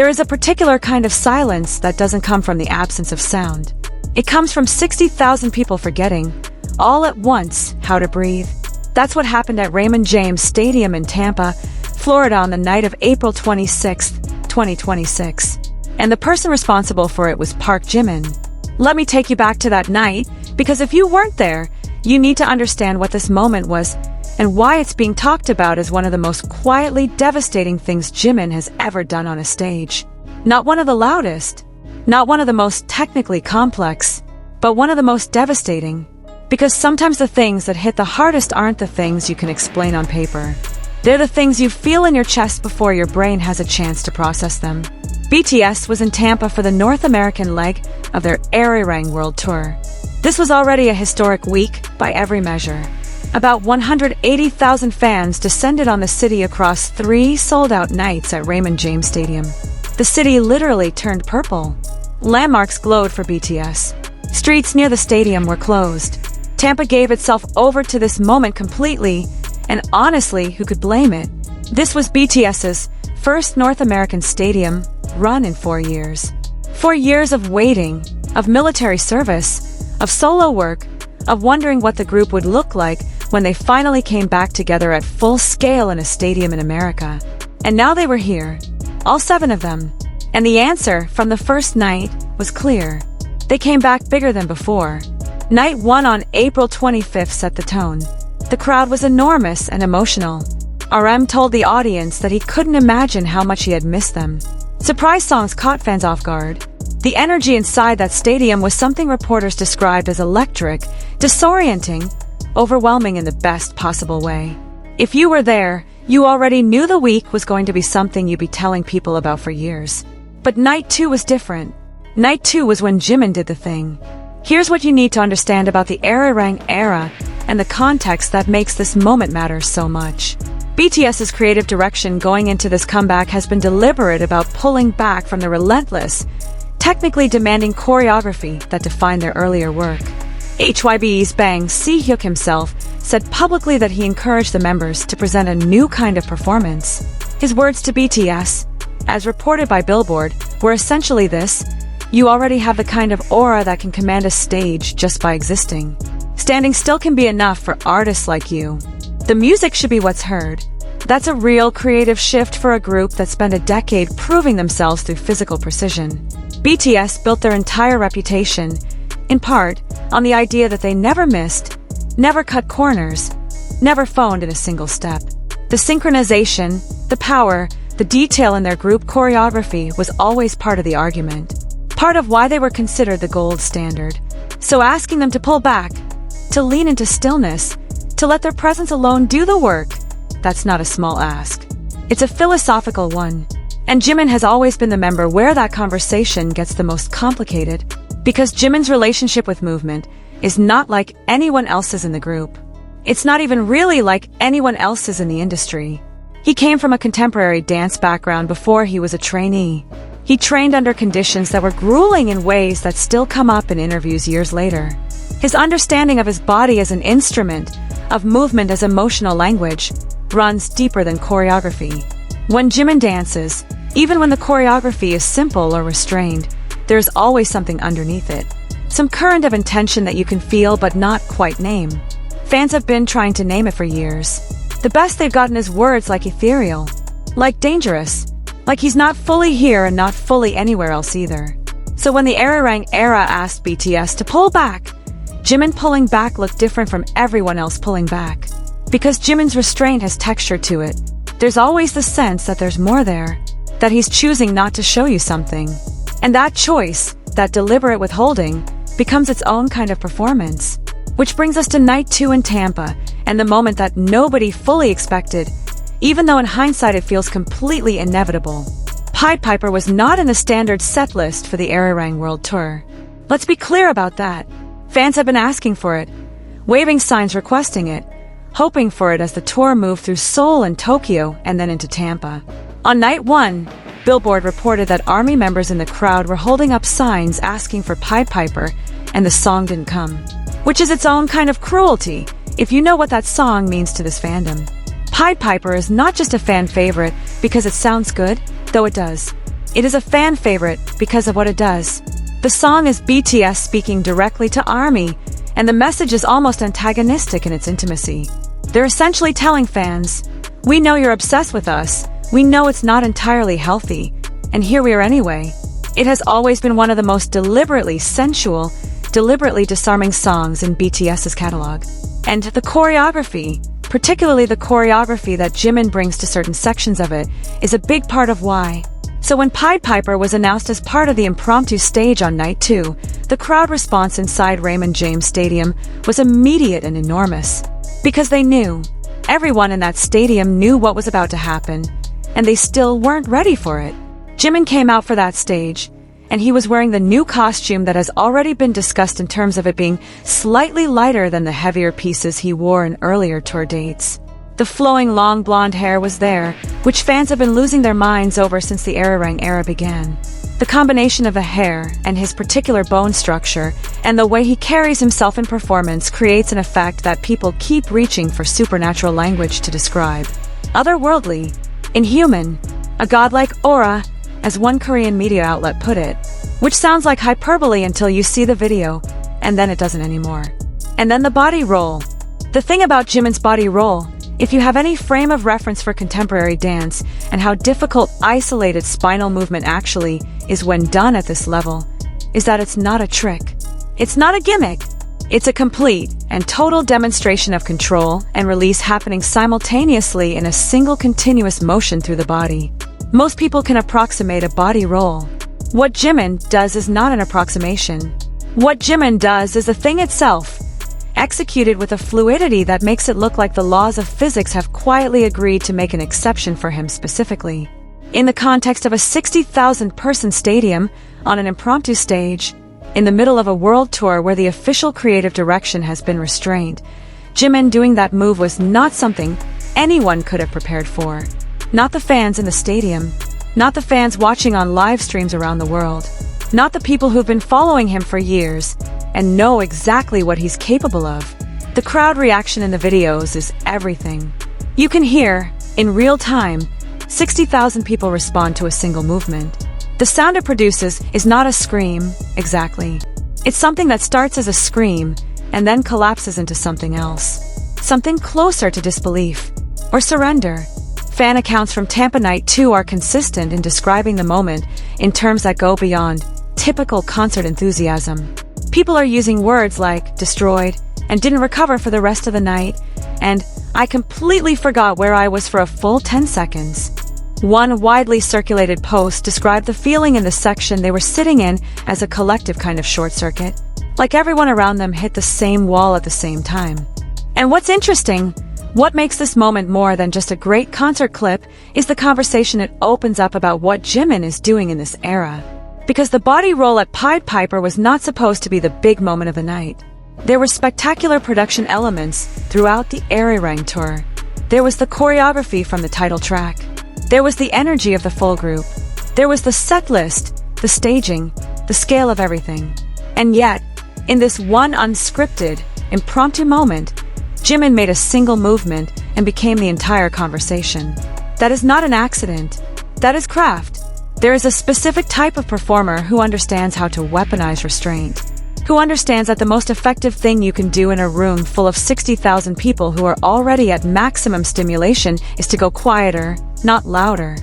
There is a particular kind of silence that doesn't come from the absence of sound. It comes from 60,000 people forgetting, all at once, how to breathe. That's what happened at Raymond James Stadium in Tampa, Florida on the night of April 26, 2026. And the person responsible for it was ParkJimin. Let me take you back to that night, because if you weren't there, you need to understand what this moment was and why it's being talked about as one of the most quietly devastating things Jimin has ever done on a stage. Not one of the loudest, not one of the most technically complex, but one of the most devastating. Because sometimes the things that hit the hardest aren't the things you can explain on paper. They're the things you feel in your chest before your brain has a chance to process them. BTS was in Tampa for the North American leg of their Arirang World Tour. This was already a historic week by every measure. About 180,000 fans descended on the city across 3 sold-out nights at Raymond James Stadium. The city literally turned purple. Landmarks glowed for BTS. Streets near the stadium were closed. Tampa gave itself over to this moment completely, and honestly, who could blame it? This was BTS's first North American stadium run in 4 years. 4 years of waiting, of military service, of solo work, of wondering what the group would look like when they finally came back together at full scale in a stadium in America. And now they were here, all 7 of them. And the answer from the first night was clear. They came back bigger than before. Night 1 on April 25th set the tone. The crowd was enormous and emotional. RM told the audience that he couldn't imagine how much he had missed them. Surprise songs caught fans off guard. The energy inside that stadium was something reporters described as electric, disorienting, overwhelming in the best possible way. If you were there, you already knew the week was going to be something you'd be telling people about for years. But night 2 was different. Night 2 was when Jimin did the thing. Here's what you need to understand about the Arirang era and the context that makes this moment matter so much. BTS's creative direction going into this comeback has been deliberate about pulling back from the relentless, technically demanding choreography that defined their earlier work. HYBE's Bang Si-hyuk himself said publicly that he encouraged the members to present a new kind of performance. His words to BTS, as reported by Billboard, were essentially this: you already have the kind of aura that can command a stage just by existing. Standing still can be enough for artists like you. The music should be what's heard. That's a real creative shift for a group that spent a decade proving themselves through physical precision. BTS built their entire reputation, in part, on the idea that they never missed, never cut corners, never phoned in a single step. The synchronization, the power, the detail in their group choreography was always part of the argument. Part of why they were considered the gold standard. So asking them to pull back, to lean into stillness, to let their presence alone do the work, that's not a small ask. It's a philosophical one. And Jimin has always been the member where that conversation gets the most complicated, because Jimin's relationship with movement is not like anyone else's in the group. It's not even really like anyone else's in the industry. He came from a contemporary dance background before he was a trainee. He trained under conditions that were grueling in ways that still come up in interviews years later. His understanding of his body as an instrument, of movement as emotional language, runs deeper than choreography. When Jimin dances, even when the choreography is simple or restrained, there's always something underneath it. Some current of intention that you can feel but not quite name. Fans have been trying to name it for years. The best they've gotten is words like ethereal, like dangerous, like he's not fully here and not fully anywhere else either. So when the Arirang era asked BTS to pull back, Jimin pulling back looked different from everyone else pulling back. Because Jimin's restraint has texture to it, there's always the sense that there's more there, that he's choosing not to show you something. And that choice, that deliberate withholding, becomes its own kind of performance. Which brings us to night 2 in Tampa, and the moment that nobody fully expected, even though in hindsight it feels completely inevitable. Pied Piper was not in the standard set list for the Arirang World Tour. Let's be clear about that. Fans have been asking for it, waving signs requesting it, hoping for it as the tour moved through Seoul and Tokyo and then into Tampa. On night 1, Billboard reported that ARMY members in the crowd were holding up signs asking for Pied Piper, and the song didn't come. Which is its own kind of cruelty, if you know what that song means to this fandom. Pied Piper is not just a fan favorite because it sounds good, though it does. It is a fan favorite because of what it does. The song is BTS speaking directly to ARMY, and the message is almost antagonistic in its intimacy. They're essentially telling fans, "We know you're obsessed with us, we know it's not entirely healthy, and here we are anyway." It has always been one of the most deliberately sensual, deliberately disarming songs in BTS's catalog. And the choreography, particularly the choreography that Jimin brings to certain sections of it, is a big part of why. So when Pied Piper was announced as part of the impromptu stage on night 2, the crowd response inside Raymond James Stadium was immediate and enormous. Because they knew. Everyone in that stadium knew what was about to happen, and they still weren't ready for it. Jimin came out for that stage, and he was wearing the new costume that has already been discussed in terms of it being slightly lighter than the heavier pieces he wore in earlier tour dates. The flowing long blonde hair was there, which fans have been losing their minds over since the Ararang era began. The combination of the hair and his particular bone structure and the way he carries himself in performance creates an effect that people keep reaching for supernatural language to describe. Otherworldly, inhuman, a godlike aura, as one Korean media outlet put it, which sounds like hyperbole until you see the video, and then it doesn't anymore. And then the body roll. The thing about Jimin's body roll, if you have any frame of reference for contemporary dance and how difficult isolated spinal movement actually is when done at this level, is that it's not a trick. It's not a gimmick. It's a complete and total demonstration of control and release happening simultaneously in a single continuous motion through the body. Most people can approximate a body roll. What Jimin does is not an approximation. What Jimin does is the thing itself, executed with a fluidity that makes it look like the laws of physics have quietly agreed to make an exception for him specifically. In the context of a 60,000-person stadium, on an impromptu stage, in the middle of a world tour where the official creative direction has been restrained, Jimin doing that move was not something anyone could have prepared for. Not the fans in the stadium, not the fans watching on live streams around the world, not the people who've been following him for years and know exactly what he's capable of. The crowd reaction in the videos is everything. You can hear, in real time, 60,000 people respond to a single movement. The sound it produces is not a scream, exactly. It's something that starts as a scream and then collapses into something else. Something closer to disbelief or surrender. Fan accounts from Tampa Night 2 are consistent in describing the moment in terms that go beyond typical concert enthusiasm. People are using words like destroyed and didn't recover for the rest of the night, and I completely forgot where I was for a full 10 seconds. One widely circulated post described the feeling in the section they were sitting in as a collective kind of short circuit, like everyone around them hit the same wall at the same time. And what's interesting, what makes this moment more than just a great concert clip is the conversation it opens up about what Jimin is doing in this era. Because the body roll at Pied Piper was not supposed to be the big moment of the night. There were spectacular production elements throughout the Ararang tour. There was the choreography from the title track. There was the energy of the full group. There was the set list, the staging, the scale of everything. And yet, in this one unscripted, impromptu moment, Jimin made a single movement and became the entire conversation. That is not an accident. That is craft. There is a specific type of performer who understands how to weaponize restraint, who understands that the most effective thing you can do in a room full of 60,000 people who are already at maximum stimulation is to go quieter, not louder.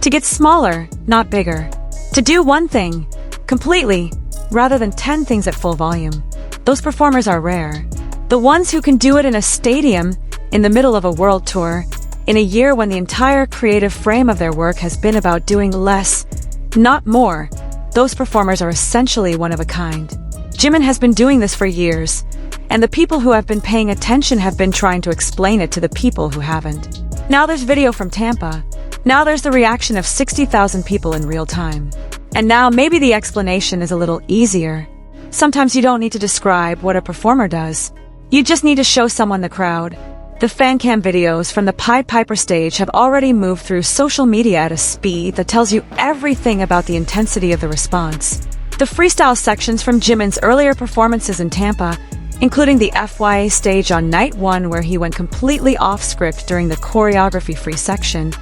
To get smaller, not bigger. To do one thing, completely, rather than 10 things at full volume. Those performers are rare. The ones who can do it in a stadium, in the middle of a world tour, in a year when the entire creative frame of their work has been about doing less, not more, those performers are essentially one of a kind. Jimin has been doing this for years, and the people who have been paying attention have been trying to explain it to the people who haven't. Now there's video from Tampa. Now there's the reaction of 60,000 people in real time. And now maybe the explanation is a little easier. Sometimes you don't need to describe what a performer does. You just need to show someone the crowd. The fan cam videos from the Pied Piper stage have already moved through social media at a speed that tells you everything about the intensity of the response. The freestyle sections from Jimin's earlier performances in Tampa, including the FYA stage on night 1 where he went completely off script during the choreography-free section,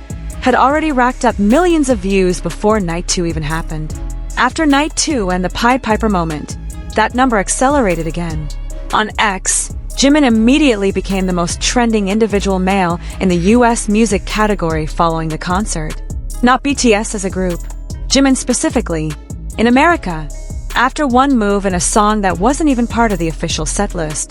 had already racked up millions of views before Night 2 even happened. After Night 2 and the Pied Piper moment, that number accelerated again. On X, Jimin immediately became the most trending individual male in the US music category following the concert. Not BTS as a group, Jimin specifically. In America, after one move in a song that wasn't even part of the official setlist.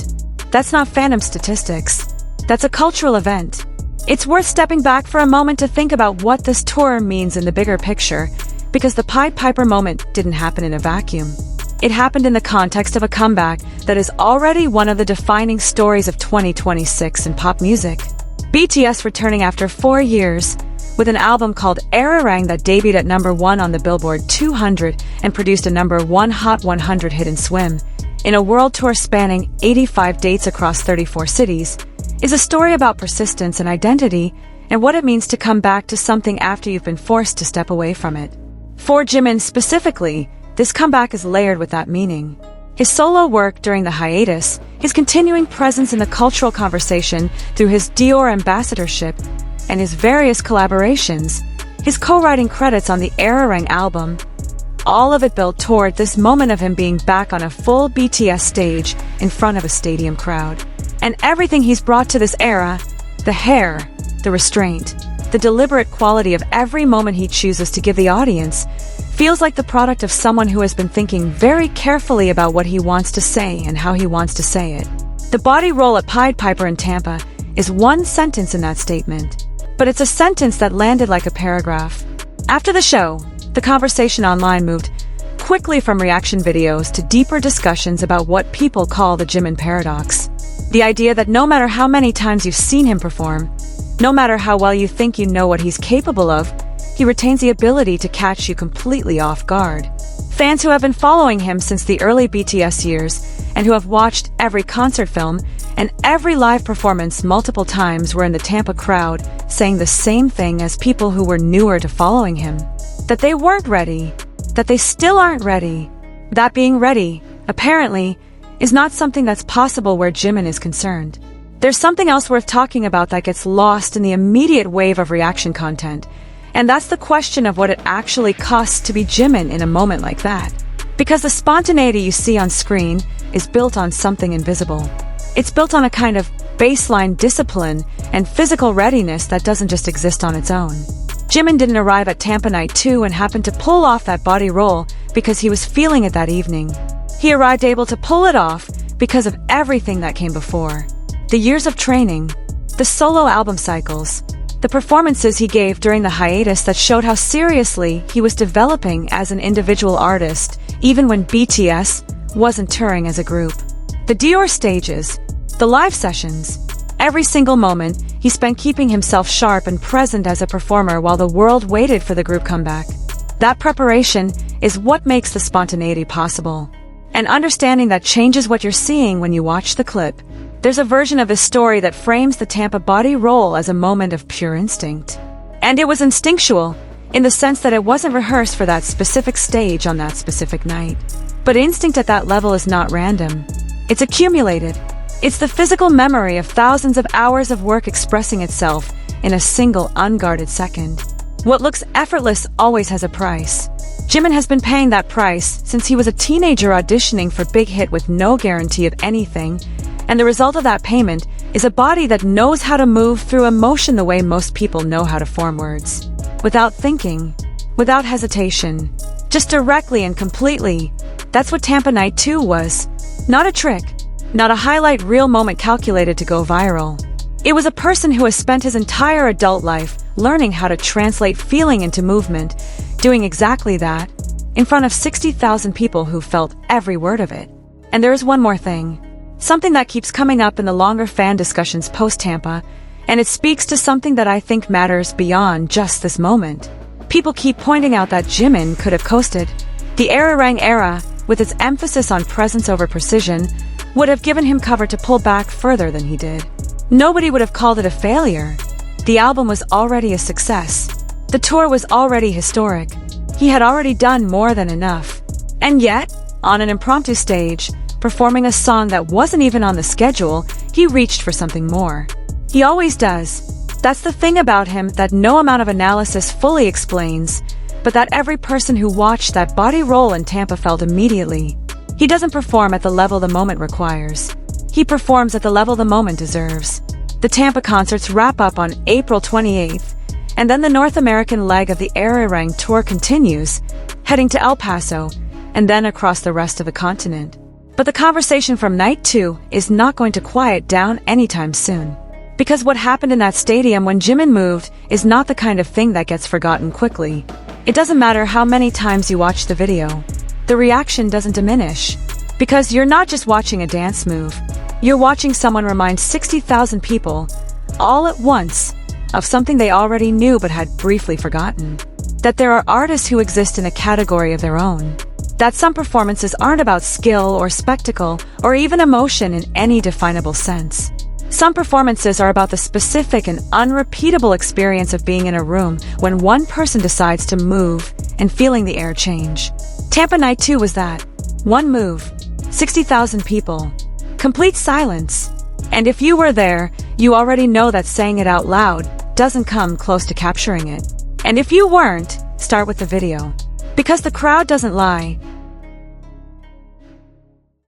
That's not fandom statistics. That's a cultural event. It's worth stepping back for a moment to think about what this tour means in the bigger picture, because the Pied Piper moment didn't happen in a vacuum. It happened in the context of a comeback that is already one of the defining stories of 2026 in pop music. BTS returning after 4 years, with an album called Erarang that debuted at #1 on the Billboard 200 and produced a #1 Hot 100 hit in Swim, in a world tour spanning 85 dates across 34 cities, is a story about persistence and identity and what it means to come back to something after you've been forced to step away from it. For Jimin specifically, this comeback is layered with that meaning. His solo work during the hiatus, his continuing presence in the cultural conversation through his Dior ambassadorship, and his various collaborations, his co-writing credits on the Erarang album, all of it built toward this moment of him being back on a full BTS stage in front of a stadium crowd. And everything he's brought to this era, the hair, the restraint, the deliberate quality of every moment he chooses to give the audience, feels like the product of someone who has been thinking very carefully about what he wants to say and how he wants to say it. The body roll at Pied Piper in Tampa is one sentence in that statement, but it's a sentence that landed like a paragraph. After the show, the conversation online moved quickly from reaction videos to deeper discussions about what people call the Jimin paradox. The idea that no matter how many times you've seen him perform, no matter how well you think you know what he's capable of, he retains the ability to catch you completely off guard. Fans who have been following him since the early BTS years and who have watched every concert film and every live performance multiple times were in the Tampa crowd saying the same thing as people who were newer to following him. That they weren't ready. That they still aren't ready. That being ready, apparently, is not something that's possible where Jimin is concerned. There's something else worth talking about that gets lost in the immediate wave of reaction content, and that's the question of what it actually costs to be Jimin in a moment like that. Because the spontaneity you see on screen is built on something invisible. It's built on a kind of baseline discipline and physical readiness that doesn't just exist on its own. Jimin didn't arrive at Tampa Night 2 and happened to pull off that body roll because he was feeling it that evening. He arrived able to pull it off because of everything that came before. The years of training, the solo album cycles, the performances he gave during the hiatus that showed how seriously he was developing as an individual artist, even when BTS wasn't touring as a group. The Dior stages, the live sessions, every single moment he spent keeping himself sharp and present as a performer while the world waited for the group comeback. That preparation is what makes the spontaneity possible. And understanding that changes what you're seeing when you watch the clip. There's a version of this story that frames the Tampa body roll as a moment of pure instinct. And it was instinctual, in the sense that it wasn't rehearsed for that specific stage on that specific night. But instinct at that level is not random. It's accumulated. It's the physical memory of thousands of hours of work expressing itself in a single unguarded second. What looks effortless always has a price. Jimin has been paying that price since he was a teenager auditioning for Big Hit with no guarantee of anything, and the result of that payment is a body that knows how to move through emotion the way most people know how to form words. Without thinking, without hesitation, just directly and completely. That's what Tampa Night 2 was. Not a trick, not a highlight reel moment calculated to go viral. It was a person who has spent his entire adult life learning how to translate feeling into movement, doing exactly that, in front of 60,000 people who felt every word of it. And there is one more thing. Something that keeps coming up in the longer fan discussions post-Tampa, and it speaks to something that I think matters beyond just this moment. People keep pointing out that Jimin could have coasted. The Erarang era, with its emphasis on presence over precision, would have given him cover to pull back further than he did. Nobody would have called it a failure. The album was already a success. The tour was already historic. He had already done more than enough. And yet, on an impromptu stage, performing a song that wasn't even on the schedule, he reached for something more. He always does. That's the thing about him that no amount of analysis fully explains, but that every person who watched that body roll in Tampa felt immediately. He doesn't perform at the level the moment requires. He performs at the level the moment deserves. The Tampa concerts wrap up on April 28th, and then the North American leg of the Arirang tour continues, heading to El Paso, and then across the rest of the continent. But the conversation from night 2 is not going to quiet down anytime soon. Because what happened in that stadium when Jimin moved is not the kind of thing that gets forgotten quickly. It doesn't matter how many times you watch the video. The reaction doesn't diminish. Because you're not just watching a dance move. You're watching someone remind 60,000 people, all at once, of something they already knew but had briefly forgotten. That there are artists who exist in a category of their own. That some performances aren't about skill or spectacle or even emotion in any definable sense. Some performances are about the specific and unrepeatable experience of being in a room when one person decides to move and feeling the air change. Tampa Night 2 was that. One move, 60,000 people, complete silence. And if you were there, you already know that saying it out loud doesn't come close to capturing it. And if you weren't, start with the video. Because the crowd doesn't lie,